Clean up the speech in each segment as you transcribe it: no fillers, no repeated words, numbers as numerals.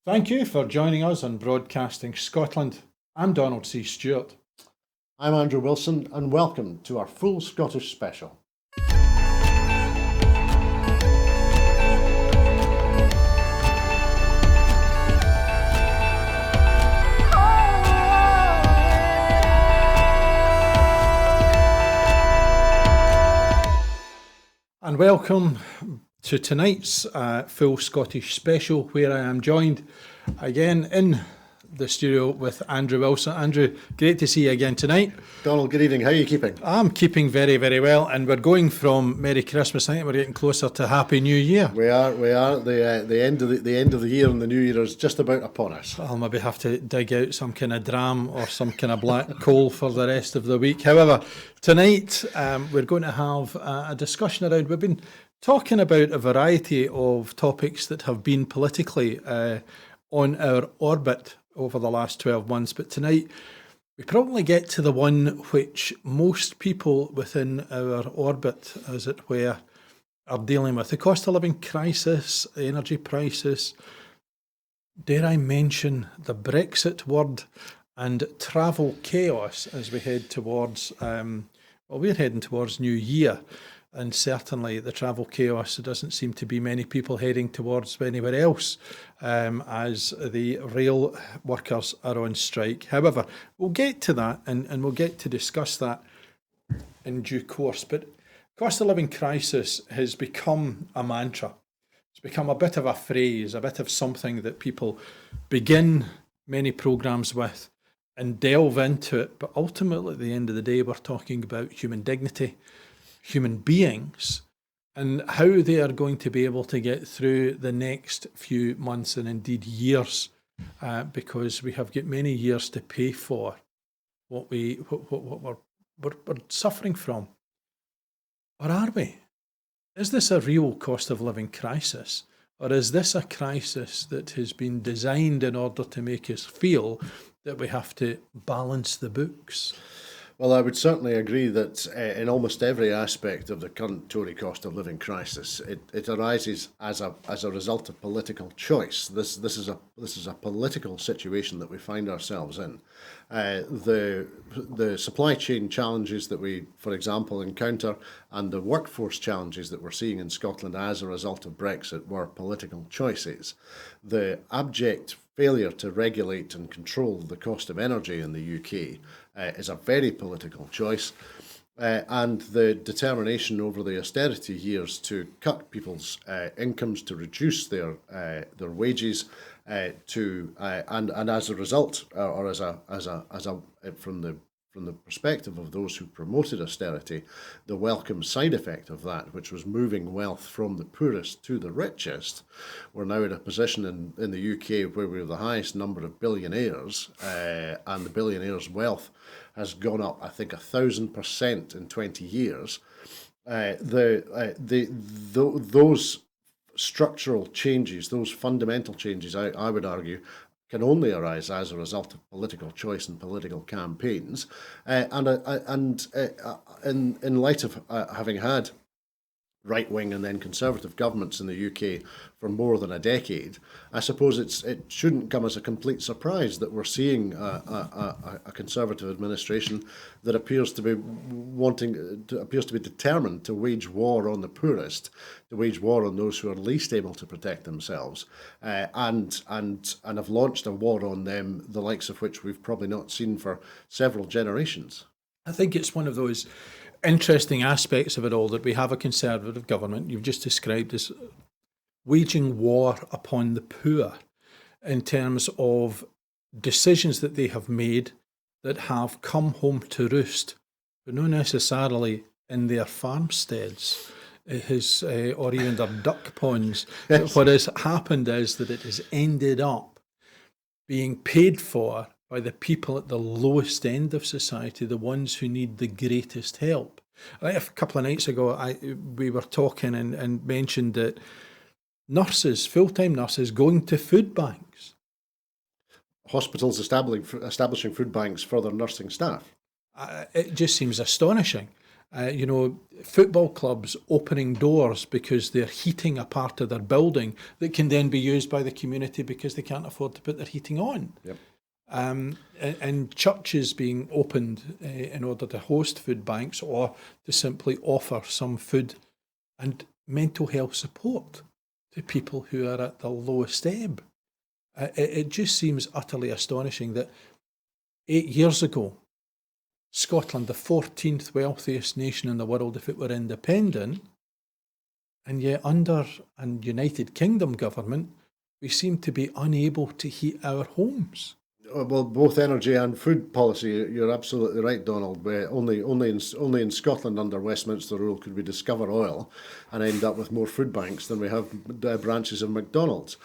Thank you for joining us on Broadcasting Scotland. I'm Donald C. Stewart. I'm Andrew Wilson, and welcome to our full Scottish special. And welcome to tonight's full Scottish special, where I am joined again in the studio with Andrew Wilson. Andrew, great to see you again tonight. Donald, good evening. How are you keeping? I'm keeping very, very well, and we're going from Merry Christmas. I think we're getting closer to Happy New Year. We are. The end of the year and the New Year is just about upon us. I'll maybe have to dig out some kind of dram or some kind of black coal for the rest of the week. However, tonight we're going to have a discussion around. We've been talking about a variety of topics that have been politically on our orbit over the last 12 months, but tonight we probably get to the one which most people within our orbit, as it were, are dealing with: the cost of living crisis, energy prices, dare I mention the Brexit word, and travel chaos as we head towards, we're heading towards New Year. And certainly the travel chaos, there doesn't seem to be many people heading towards anywhere else as the rail workers are on strike. However, we'll get to that and we'll get to discuss that in due course. But cost of living crisis has become a mantra. It's become a bit of a phrase, a bit of something that people begin many programmes with and delve into it. But ultimately, at the end of the day, we're talking about human dignity, human beings, and how they are going to be able to get through the next few months and indeed years, because we have got many years to pay for what we're suffering from. Or are we? Is this a real cost of living crisis? Or is this a crisis that has been designed in order to make us feel that we have to balance the books? Well, I would certainly agree that in almost every aspect of the current Tory cost of living crisis, it arises as a result of political choice. This is a political situation that we find ourselves in. The supply chain challenges that we, for example, encounter, and the workforce challenges that we're seeing in Scotland as a result of Brexit were political choices. The abject failure to regulate and control the cost of energy in the UK is a very political choice, and the determination over the austerity years to cut people's incomes, to reduce their wages, and as a result, or as a from the perspective of those who promoted austerity, the welcome side effect of that, which was moving wealth from the poorest to the richest. We're now in a position in the UK where we have the highest number of billionaires, and the billionaires' wealth has gone up, I think, 1,000% in 20 years. Those structural changes, those fundamental changes, I would argue, can only arise as a result of political choice and political campaigns. And in light of having had right-wing and then conservative governments in the UK for more than a decade, I suppose it shouldn't come as a complete surprise that we're seeing a conservative administration that appears to be determined to wage war on the poorest, to wage war on those who are least able to protect themselves, and have launched a war on them, the likes of which we've probably not seen for several generations. I think it's one of those interesting aspects of it all that we have a Conservative government you've just described as waging war upon the poor in terms of decisions that they have made that have come home to roost, but not necessarily in their farmsteads or even their duck ponds. Yes. What has happened is that it has ended up being paid for by the people at the lowest end of society, the ones who need the greatest help. A couple of nights ago, we were talking and mentioned that nurses, full-time nurses, going to food banks. Hospitals establishing food banks for their nursing staff. It just seems astonishing. Football clubs opening doors because they're heating a part of their building that can then be used by the community because they can't afford to put their heating on. Yep. And churches being opened in order to host food banks or to simply offer some food and mental health support to people who are at the lowest ebb. It just seems utterly astonishing that 8 years ago, Scotland, the 14th wealthiest nation in the world if it were independent, and yet under a United Kingdom government, we seem to be unable to heat our homes. Well, both energy and food policy, you're absolutely right, Donald. Only in Scotland under Westminster rule could we discover oil and end up with more food banks than we have branches of McDonald's.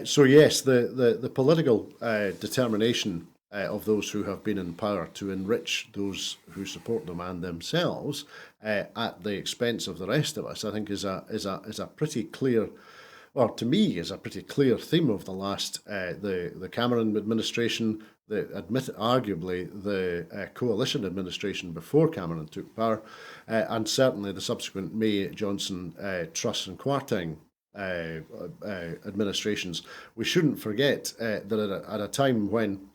So yes, the political determination of those who have been in power to enrich those who support them and themselves at the expense of the rest of us, I think is a pretty clear. Well, to me, is a pretty clear theme of the last, the Cameron administration, arguably the coalition administration before Cameron took power, and certainly the subsequent May, Johnson, Truss and Kwarteng administrations. We shouldn't forget that at a time when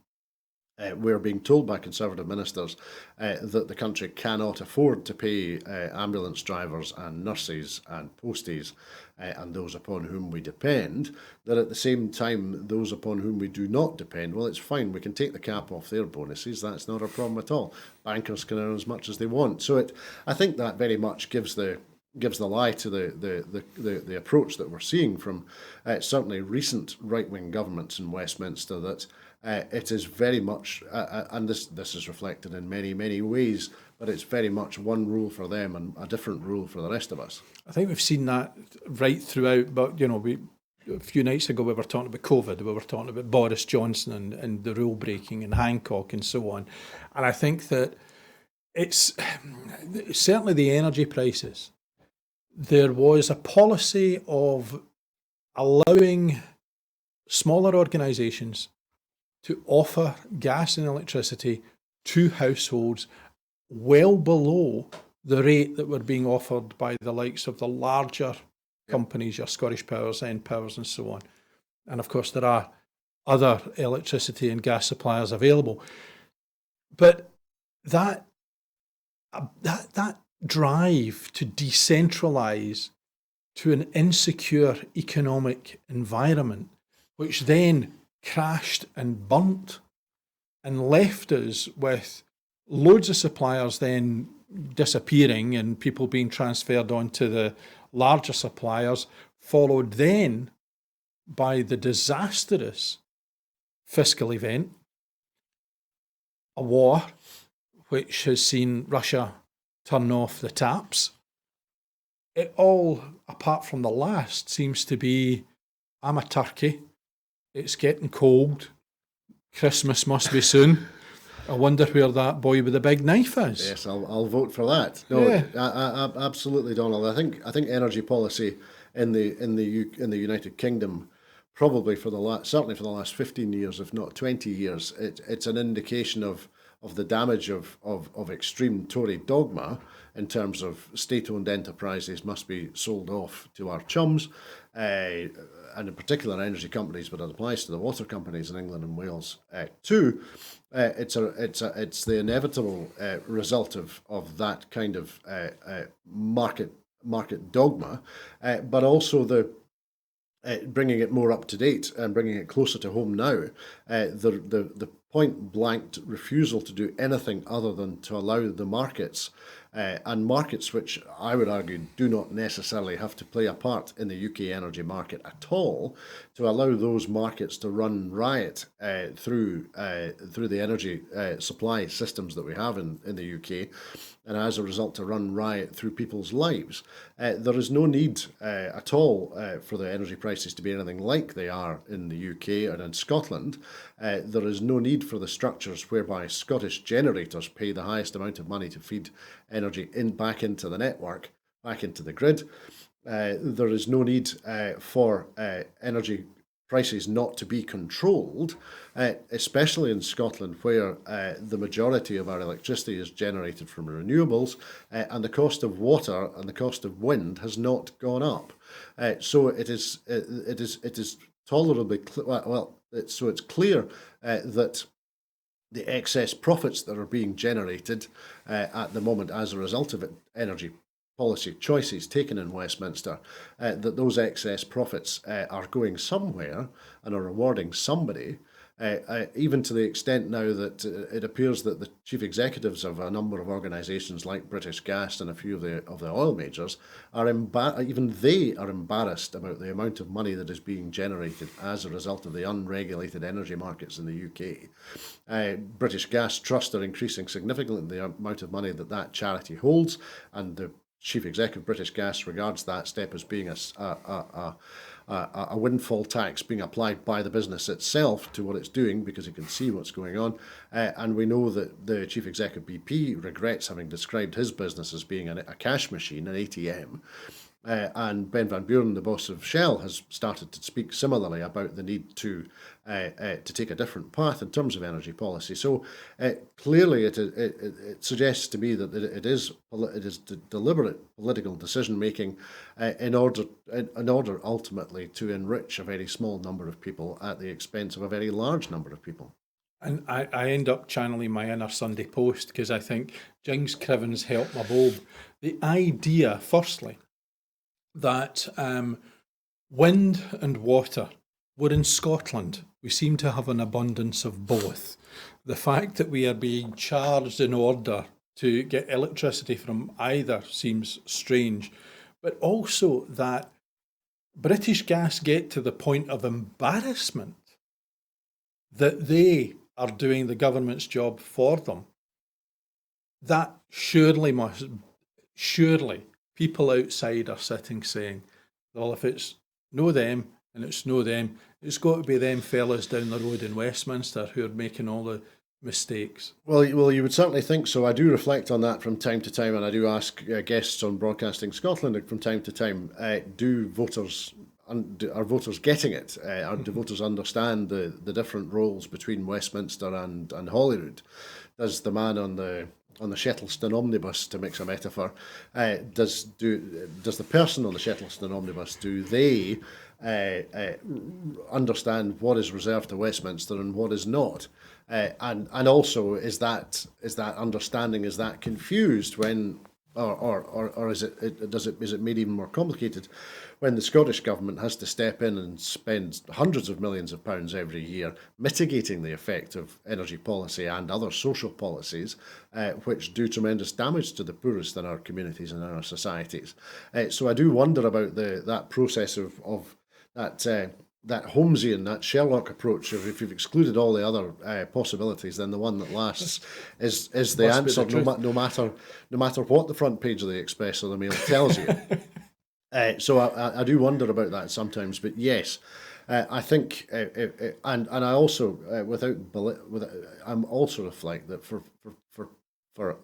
we're being told by Conservative ministers that the country cannot afford to pay ambulance drivers and nurses and posties and those upon whom we depend, that at the same time, those upon whom we do not depend, well, it's fine, we can take the cap off their bonuses, that's not a problem at all. Bankers can earn as much as they want. So I think that very much gives the lie to the approach that we're seeing from certainly recent right-wing governments in Westminster, that it is very much, and this is reflected in many, many ways, but it's very much one rule for them and a different rule for the rest of us. I think we've seen that right throughout, but a few nights ago we were talking about COVID, we were talking about Boris Johnson and the rule breaking and Hancock and so on. And I think that it's certainly the energy prices. There was a policy of allowing smaller organisations to offer gas and electricity to households well below the rate that were being offered by the likes of the larger companies, your Scottish Powers, N Powers and so on. And of course there are other electricity and gas suppliers available. But that drive to decentralise to an insecure economic environment, which then crashed and burnt and left us with loads of suppliers then disappearing and people being transferred onto the larger suppliers, followed then by the disastrous fiscal event, a war which has seen Russia turn off the taps. It all, apart from the last, seems to be, I'm a turkey, it's getting cold, Christmas must be soon. I wonder where that boy with the big knife is. Yes, I'll vote for that. No, yeah. Absolutely, Donald. I think energy policy in the United Kingdom, probably certainly for the last 15 years, if not 20 years, it's an indication of the damage of extreme Tory dogma in terms of state-owned enterprises must be sold off to our chums, and in particular energy companies, but it applies to the water companies in England and Wales too. It's the inevitable result of that kind of market dogma, but also the bringing it more up to date and bringing it closer to home now. The point blank refusal to do anything other than to allow the markets, and markets which I would argue do not necessarily have to play a part in the UK energy market at all, to allow those markets to run riot through the energy supply systems that we have in the UK, and as a result to run riot through people's lives. There is no need at all for the energy prices to be anything like they are in the UK and in Scotland. There is no need for the structures whereby Scottish generators pay the highest amount of money to feed energy back into the network, back into the grid. There is no need for energy prices not to be controlled, especially in Scotland, where the majority of our electricity is generated from renewables, and the cost of water and the cost of wind has not gone up. So it is tolerably so it's clear that the excess profits that are being generated at the moment as a result of energy policy choices taken in Westminster, that those excess profits are going somewhere and are rewarding somebody, even to the extent now that it appears that the chief executives of a number of organisations like British Gas and a few of the oil majors are even they are embarrassed about the amount of money that is being generated as a result of the unregulated energy markets in the UK. British Gas Trust are increasing significantly the amount of money that charity holds, and the chief executive of British Gas regards that step as being a windfall tax being applied by the business itself to what it's doing, because it can see what's going on. And we know that the chief executive BP regrets having described his business as being a cash machine, an ATM. And Ben Van Buren, the boss of Shell, has started to speak similarly about the need to take a different path in terms of energy policy. So clearly, it suggests to me that it is deliberate political decision making in order ultimately to enrich a very small number of people at the expense of a very large number of people. And I end up channeling my inner Sunday Post, because I think Jings Crivens helped my bulb. The idea, firstly, that wind and water, we're in Scotland. We seem to have an abundance of both. The fact that we are being charged in order to get electricity from either seems strange, but also that British Gas get to the point of embarrassment that they are doing the government's job for them. That surely people outside are sitting saying, well, if it's no them and it's no them, it's got to be them fellas down the road in Westminster who are making all the mistakes. Well, you would certainly think so. I do reflect on that from time to time, and I do ask guests on Broadcasting Scotland from time to time, are voters getting it? Do voters understand the different roles between Westminster and Holyrood? Does the man on the Shettleston omnibus, to mix a metaphor, does the person on the Shettleston omnibus, do they understand what is reserved to Westminster and what is not? And also, is that understanding, is that confused when, or is it made even more complicated when the Scottish Government has to step in and spend hundreds of millions of pounds every year mitigating the effect of energy policy and other social policies, which do tremendous damage to the poorest in our communities and in our societies. So I do wonder about that process of that Holmesian, that Sherlock approach of, if you've excluded all the other possibilities, then the one that lasts is the answer, no matter what the front page of the Express or the Mail tells you. So I do wonder about that sometimes, but yes, I think, and I also I'm also reflect that for a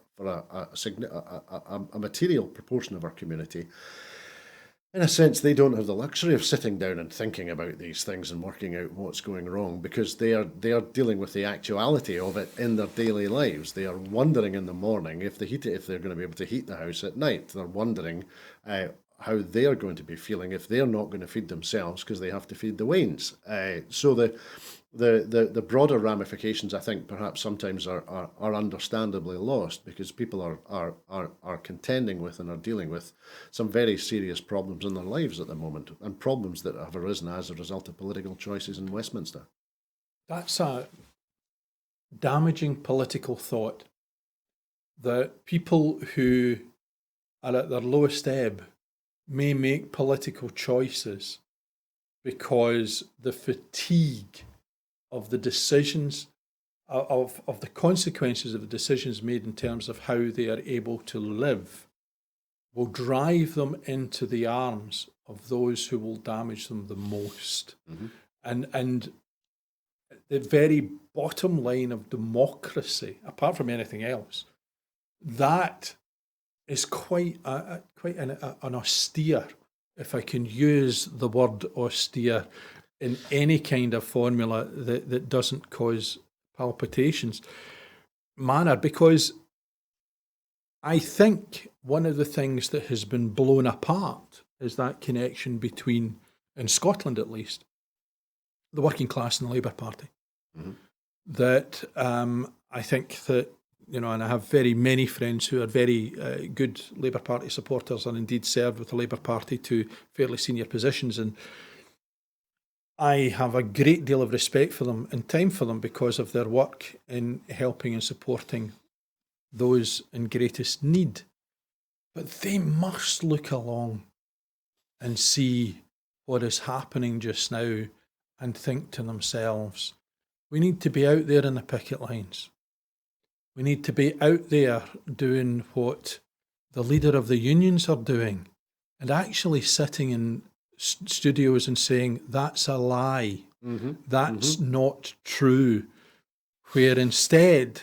material proportion of our community, in a sense, they don't have the luxury of sitting down and thinking about these things and working out what's going wrong, because they are dealing with the actuality of it in their daily lives. They are wondering in the morning if they're going to be able to heat the house at night. They're wondering how they are going to be feeling if they're not going to feed themselves because they have to feed the wains. So the broader ramifications, I think, perhaps sometimes are understandably lost, because people are contending with and are dealing with some very serious problems in their lives at the moment, and problems that have arisen as a result of political choices in Westminster. That's a damaging political thought, that people who are at their lowest ebb may make political choices because the fatigue of the decisions, of the consequences of the decisions made in terms of how they are able to live, will drive them into the arms of those who will damage them the most. Mm-hmm. And the very bottom line of democracy, apart from anything else, that is quite an austere, if I can use the word austere, in any kind of formula that doesn't cause palpitations manner, because I think one of the things that has been blown apart is that connection between, in Scotland at least, the working class and the Labour Party. Mm-hmm. That I think that, and I have very many friends who are very good Labour Party supporters and indeed served with the Labour Party to fairly senior positions. And I have a great deal of respect for them and time for them because of their work in helping and supporting those in greatest need. But they must look along and see what is happening just now and think to themselves, we need to be out there in the picket lines. We need to be out there doing what the leader of the unions are doing, and actually sitting in studios and saying, that's a lie. Mm-hmm. That's not true. Where instead,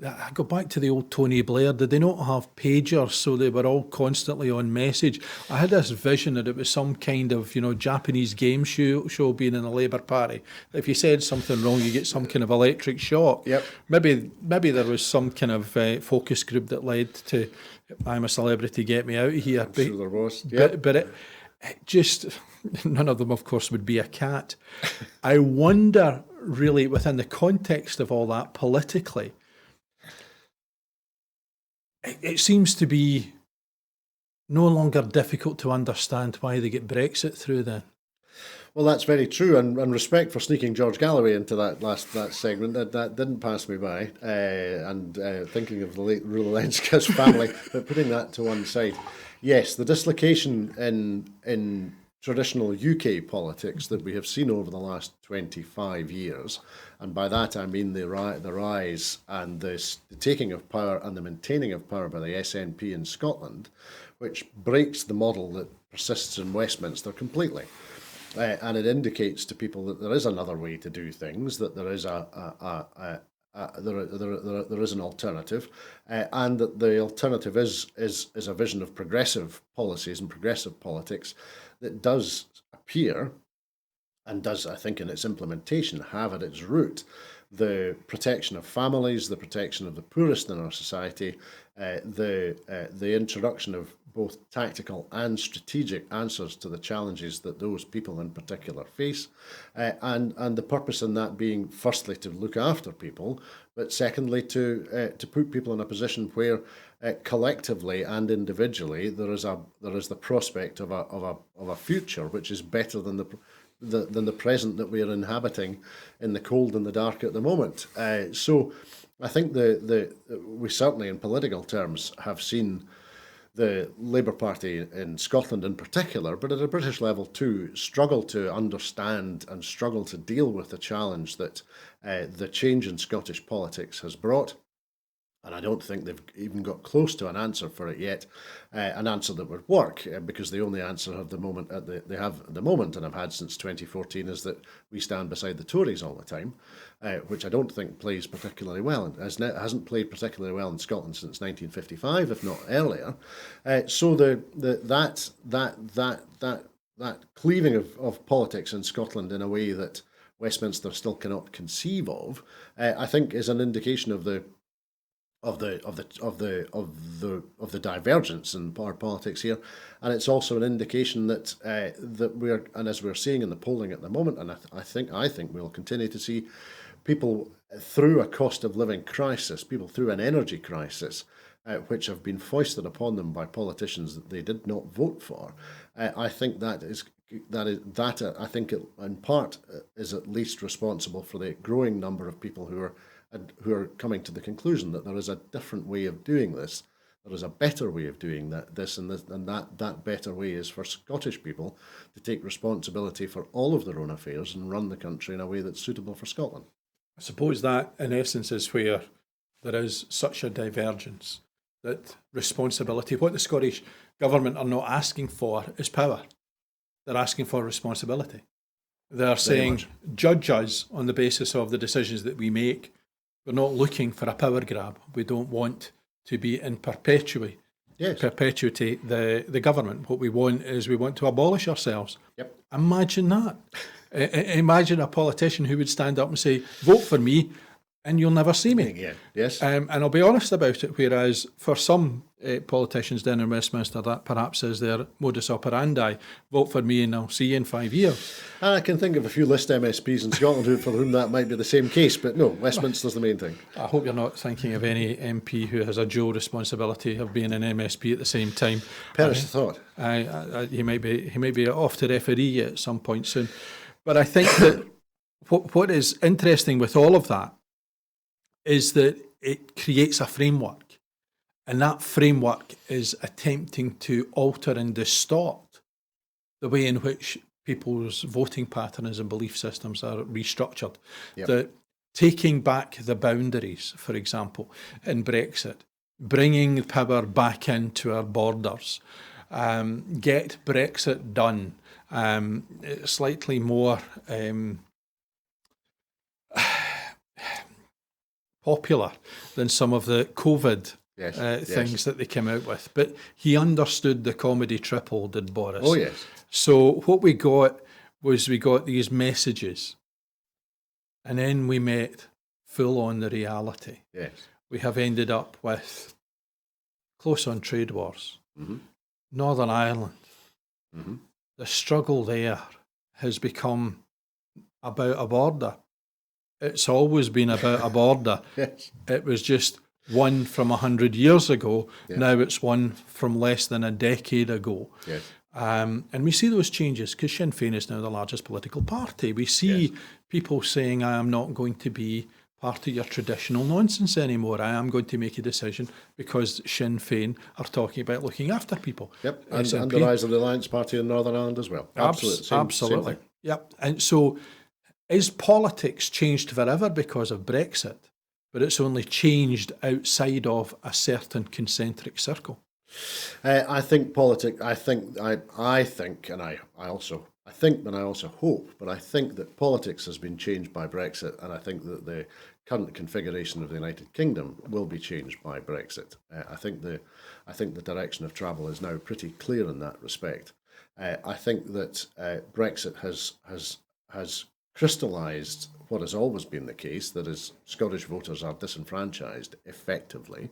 I go back to the old Tony Blair, did they not have pagers so they were all constantly on message? I had this vision that it was some kind of, Japanese game show being in the Labour Party. If you said something wrong, you get some kind of electric shock. Yep. Maybe there was some kind of focus group that led to, I'm a celebrity, get me out of here. I'm sure there was. Yep. But it just, none of them, of course, would be a cat. I wonder, really, within the context of all that politically, it seems to be no longer difficult to understand why they get Brexit through then. Well, that's very true, and respect for sneaking George Galloway into that segment. That didn't pass me by. And thinking of the late Rulelenska's family, but putting that to one side, yes, the dislocation in traditional UK politics that we have seen over the last 25 years, and by that I mean the rise and the taking of power and the maintaining of power by the SNP in Scotland, which breaks the model that persists in Westminster completely. And it indicates to people that there is another way to do things, that there is there is an alternative, and that the alternative is a vision of progressive policies and progressive politics that does appear, and does, I think, in its implementation, have at its root the protection of families, the protection of the poorest in our society, the introduction of both tactical and strategic answers to the challenges that those people in particular face, and the purpose in that being, firstly, to look after people, but secondly, to put people in a position where collectively and individually there is the prospect of a future which is better than the present that we are inhabiting in the cold and the dark at the moment. So I think we certainly, in political terms, have seen the Labour Party in Scotland in particular, but at a British level too, struggle to understand and struggle to deal with the challenge that the change in Scottish politics has brought. And I don't think they've even got close to an answer for it yet, an answer that would work, because the only answer they have at the moment, and have had since 2014, is that we stand beside the Tories all the time, which I don't think plays particularly well, and hasn't played particularly well in Scotland since 1955, if not earlier. So that cleaving of politics in Scotland in a way that Westminster still cannot conceive of, I think, is an indication of the divergence in power politics here, and it's also an indication that we're, and as we're seeing in the polling at the moment, and I think we'll continue to see people through a cost of living crisis, people through an energy crisis, which have been foisted upon them by politicians that they did not vote for. I think that I think it, in part, is at least responsible for the growing number of people who are coming to the conclusion that there is a different way of doing this. There is a better way of doing this, and that better way is for Scottish people to take responsibility for all of their own affairs and run the country in a way that's suitable for Scotland. I suppose that, in essence, is where there is such a divergence, that responsibility, what the Scottish Government are not asking for is power. They're asking for responsibility. They're saying, judge us on the basis of the decisions that we make. We're not looking for a power grab. We don't want to be in perpetuity Yes. perpetuate the government. What we want is we want to abolish ourselves. Yep. Imagine that. Imagine a politician who would stand up and say, vote for me and you'll never see me. Yeah. Yes. And I'll be honest about it, whereas for some politicians down in Westminster, that perhaps is their modus operandi. Vote for me and I'll see you in 5 years. And I can think of a few List MSPs in Scotland for whom that might be the same case, but no, Westminster's the main thing. I hope you're not thinking of any MP who has a dual responsibility of being an MSP at the same time. Perish the thought. He may be off to referee at some point soon. But I think that what is interesting with all of that is that it creates a framework. And that framework is attempting to alter and distort the way in which people's voting patterns and belief systems are restructured. Yep. That taking back the boundaries, for example, in Brexit, bringing power back into our borders, get Brexit done, slightly more popular than some of the COVID things that they came out with. But he understood the comedy triple, did Boris. Oh, yes. So what we got these messages, and then we met full on the reality. Yes. We have ended up with close on trade wars, Northern Ireland. The struggle there has become about a border. It's always been about a border. Yes. It was just one from 100 years ago. Yeah. Now it's one from less than a decade ago. Yes. And we see those changes because Sinn Féin is now the largest political party. We see people saying, I am not going to be part of your traditional nonsense anymore. I am going to make a decision because Sinn Féin are talking about looking after people. Yep, and the rise of the Alliance Party in Northern Ireland as well. Absolutely. Absolutely. Yep. And so is politics changed forever because of Brexit, but it's only changed outside of a certain concentric circle? I think politics. I think, but I also hope. But I think that politics has been changed by Brexit, and I think that the current configuration of the United Kingdom will be changed by Brexit. I think the direction of travel is now pretty clear in that respect. I think that Brexit has crystallised what has always been the case, that is, Scottish voters are disenfranchised effectively.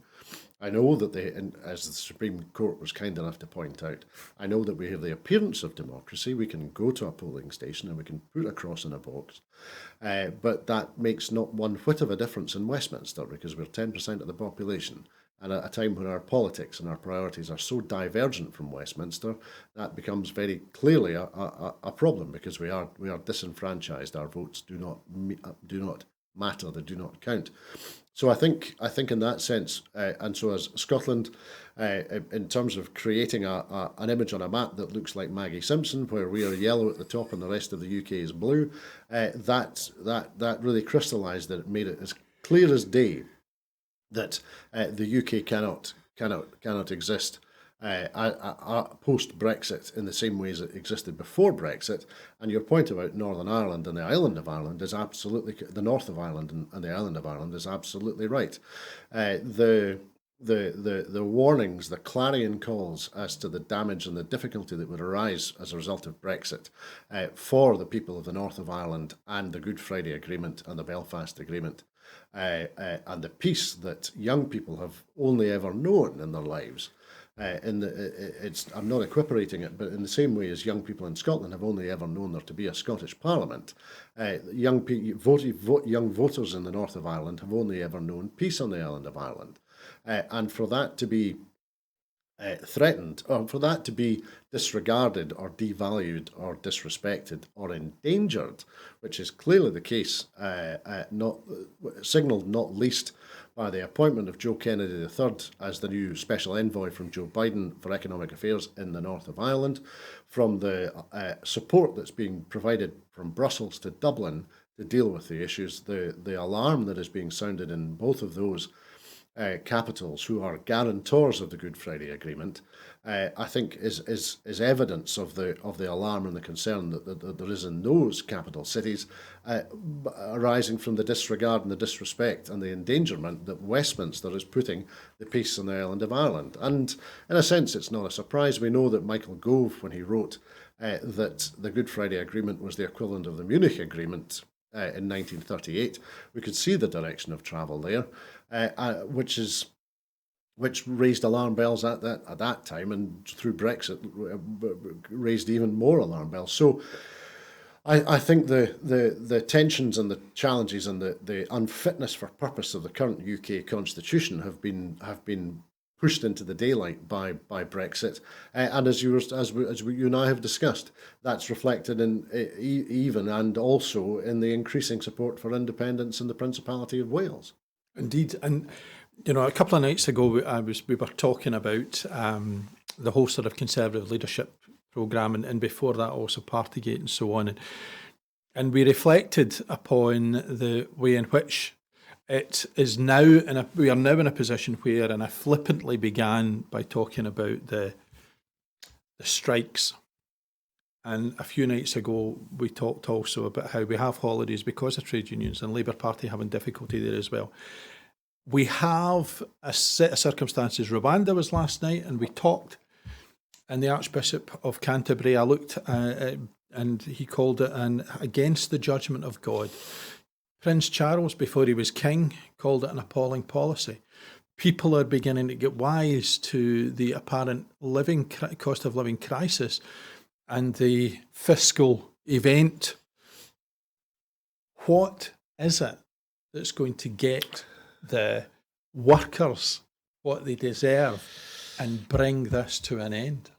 I know that as the Supreme Court was kind enough to point out, I know that we have the appearance of democracy. We can go to a polling station and we can put a cross in a box, but that makes not one whit of a difference in Westminster because we're 10% of the population. And at a time when our politics and our priorities are so divergent from Westminster, that becomes very clearly a problem because we are disenfranchised. Our votes do not matter. They do not count. So I think in that sense, and so as Scotland, in terms of creating an image on a map that looks like Maggie Simpson, where we are yellow at the top and the rest of the UK is blue, that really crystallised it, made it as clear as day that the UK cannot exist post Brexit in the same way as it existed before Brexit. And your point about Northern Ireland and the island of Ireland is absolutely, the north of Ireland and the island of Ireland is absolutely right. The warnings, the clarion calls as to the damage and the difficulty that would arise as a result of Brexit for the people of the north of Ireland and the Good Friday Agreement and the Belfast Agreement. And the peace that young people have only ever known in their lives. I'm not equiparating it, but in the same way as young people in Scotland have only ever known there to be a Scottish Parliament, young voters in the north of Ireland have only ever known peace on the island of Ireland. And for that to be threatened, or for that to be disregarded or devalued or disrespected or endangered, which is clearly the case, signalled not least by the appointment of Joe Kennedy III as the new special envoy from Joe Biden for economic affairs in the north of Ireland, from the support that's being provided from Brussels to Dublin to deal with the issues, the alarm that is being sounded in both of those capitals who are guarantors of the Good Friday Agreement, I think is evidence of the alarm and the concern that there is in those capital cities, arising from the disregard and the disrespect and the endangerment that Westminster is putting the peace on the island of Ireland. And in a sense, it's not a surprise. We know that Michael Gove, when he wrote that the Good Friday Agreement was the equivalent of the Munich Agreement in 1938, we could see the direction of travel there, which raised alarm bells at that time, and through Brexit raised even more alarm bells. So I think the tensions and the challenges and the unfitness for purpose of the current UK constitution have been pushed into the daylight by Brexit, and as you and I have discussed, that's reflected in even and also in the increasing support for independence in the Principality of Wales. Indeed, and a couple of nights ago we were talking about the whole sort of Conservative leadership programme, and before that also Partygate and so on, and we reflected upon the way in which it is now we are now in a position where, and I flippantly began by talking about the strikes. And a few nights ago, we talked also about how we have holidays because of trade unions and Labour Party having difficulty there as well. We have a set of circumstances. Rwanda was last night, and we talked, and the Archbishop of Canterbury, I looked and he called it against the judgment of God. Prince Charles, before he was king, called it an appalling policy. People are beginning to get wise to the apparent cost of living crisis and the fiscal event. What is it that's going to get the workers what they deserve and bring this to an end?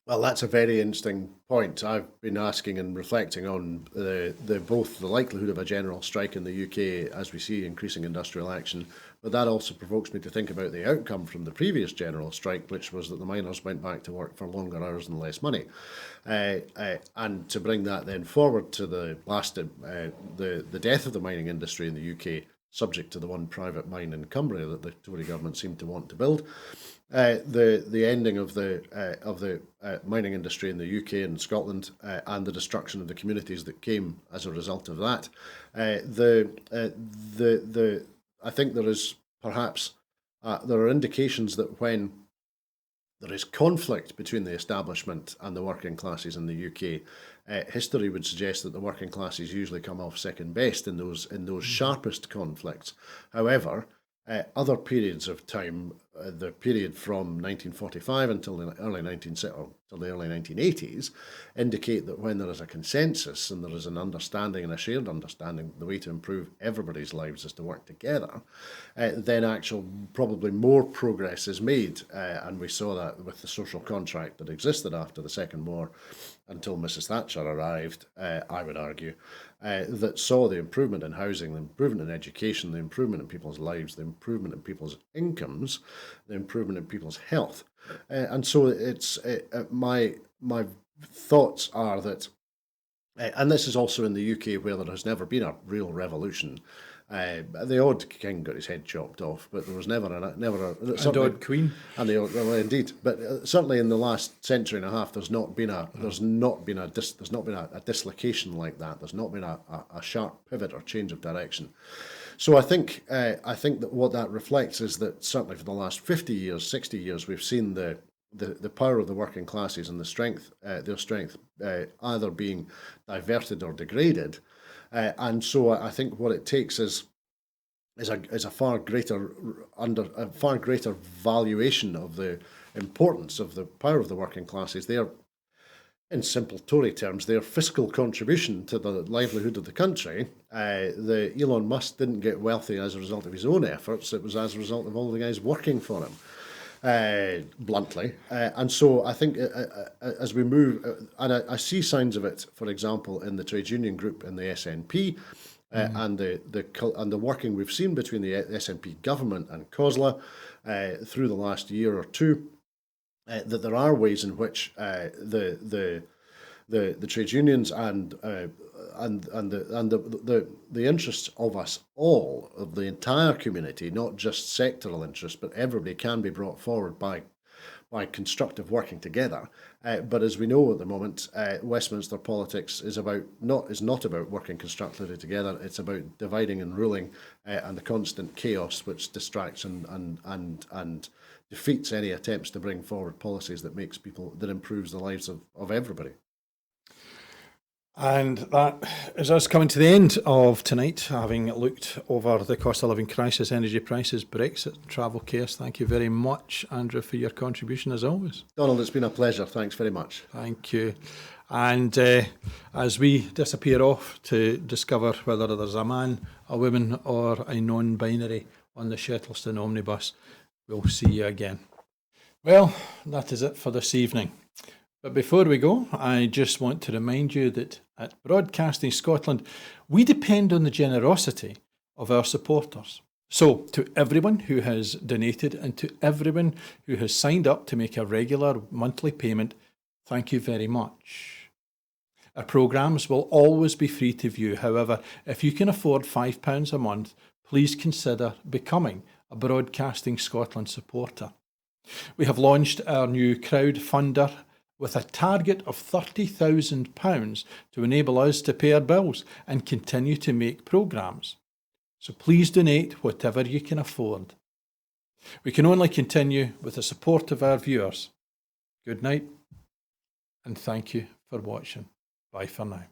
Well, that's a very interesting point. I've been asking and reflecting on both the likelihood of a general strike in the UK as we see increasing industrial action, but that also provokes me to think about the outcome from the previous general strike, which was that the miners went back to work for longer hours and less money. And to bring that then forward to the death of the mining industry in the UK, subject to the one private mine in Cumbria that the Tory government seemed to want to build. The ending of the mining industry in the UK and Scotland, and the destruction of the communities that came as a result of that. I think there is perhaps there are indications that when there is conflict between the establishment and the working classes in the UK, history would suggest that the working classes usually come off second best in those sharpest conflicts. However, other periods of time, the period from 1945 until the early 1980s, indicate that when there is a consensus and there is an understanding and a shared understanding, the way to improve everybody's lives is to work together, then probably more progress is made. And we saw that with the social contract that existed after the Second War until Mrs. Thatcher arrived, I would argue, that saw the improvement in housing, the improvement in education, the improvement in people's lives, the improvement in people's incomes, the improvement in people's health. And so my thoughts are that, and this is also in the UK where there has never been a real revolution. The odd king got his head chopped off, but there was never a odd queen. And well, indeed, but certainly in the last century and a half, there's not been a dislocation like that. There's not been a sharp pivot or change of direction. So I think that what that reflects is that certainly for the last 50 years, 60 years, we've seen the power of the working classes and their strength either being diverted or degraded. And so I think what it takes is a far greater valuation of the importance of the power of the working classes. They are, in simple Tory terms, their fiscal contribution to the livelihood of the country. Elon Musk didn't get wealthy as a result of his own efforts. It was as a result of all the guys working for him. Bluntly. And so I think as we move, and I see signs of it, for example, in the trade union group in the SNP, and the working we've seen between the SNP government and COSLA through the last year or two, that there are ways in which the trade unions and the interests of us all, of the entire community, not just sectoral interests, but everybody can be brought forward by constructive working together. But as we know at the moment, Westminster politics is not about working constructively together. It's about dividing and ruling, and the constant chaos which distracts and defeats any attempts to bring forward policies that improves the lives of everybody. And that is us coming to the end of tonight, having looked over the cost of living crisis, energy prices, Brexit, travel chaos. Thank you very much, Andrew, for your contribution as always. Donald, it's been a pleasure. Thanks very much. Thank you. And as we disappear off to discover whether there's a man, a woman or a non-binary on the Shettleston Omnibus, we'll see you again. Well, that is it for this evening. But before we go, I just want to remind you that at Broadcasting Scotland, we depend on the generosity of our supporters. So, to everyone who has donated and to everyone who has signed up to make a regular monthly payment, thank you very much. Our programmes will always be free to view. However, if you can afford £5 a month, please consider becoming a Broadcasting Scotland supporter. We have launched our new crowdfunder with a target of £30,000 to enable us to pay our bills and continue to make programmes. So please donate whatever you can afford. We can only continue with the support of our viewers. Good night, and thank you for watching. Bye for now.